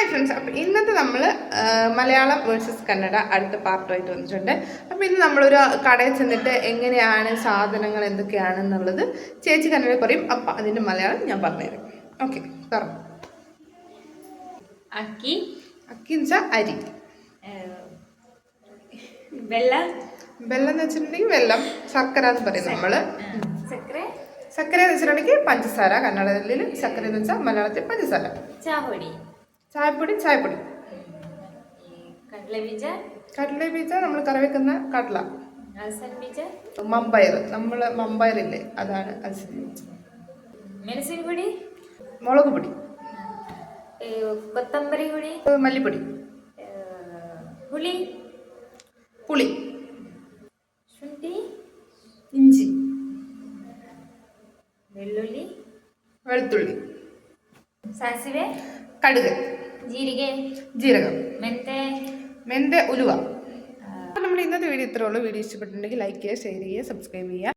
Hi friends, അപ്പോൾ ഇന്നത്തെ നമ്മൾ മലയാളം വേഴ്സസ് കന്നഡ അടുത്ത പാർട്ടുമായിട്ട് വന്നിട്ടുണ്ട്. അപ്പോൾ ഇന്ന് നമ്മളൊരു കടയിൽ ചെന്നിട്ട് എങ്ങനെയാണ് സാധനങ്ങൾ എന്തൊക്കെയാണെന്നുള്ളത് ചേച്ചി കന്നഡ പറയും. അപ്പം അതിൻ്റെ മലയാളം ഞാൻ പറഞ്ഞുതരും. ഓക്കെ, പറഞ്ഞു. അക്കി അക്കി എന്ന് വെച്ചാൽ അരി. വെള്ളം എന്ന് വെച്ചിട്ടുണ്ടെങ്കിൽ വെള്ളം. ശർക്കര എന്ന് പറയും നമ്മൾ. സക്കര എന്ന് വെച്ചിട്ടുണ്ടെങ്കിൽ പഞ്ചസാര. കന്നഡയിൽ സക്കര എന്ന് വെച്ചാൽ മലയാളത്തിൽ പഞ്ചസാര. ചായപ്പൊടി. കടല ബീജ നമ്മൾ കറി വെക്കുന്ന കടല. മമ്പയർ, നമ്മൾ മമ്പയറില്ലേ, അതാണ് അൽസൻ ബീജ. മുളക് പൊടി, കൊത്തമ്പരി പൊടി, മല്ലിപ്പൊടി, പുളി, ഇഞ്ചി, വെളുത്തുള്ളി, സാസിവെ, കടുക്, ജീരകം, മെന്ത, ഉലുവ. അപ്പോൾ നമ്മുടെ ഇന്നത്തെ വീഡിയോ ഇത്രേ ഉള്ളൂ. വീഡിയോ ഇഷ്ടപ്പെട്ടിട്ടുണ്ടെങ്കിൽ ലൈക്ക് ചെയ്യുക, ഷെയർ ചെയ്യുക, സബ്സ്ക്രൈബ് ചെയ്യുക.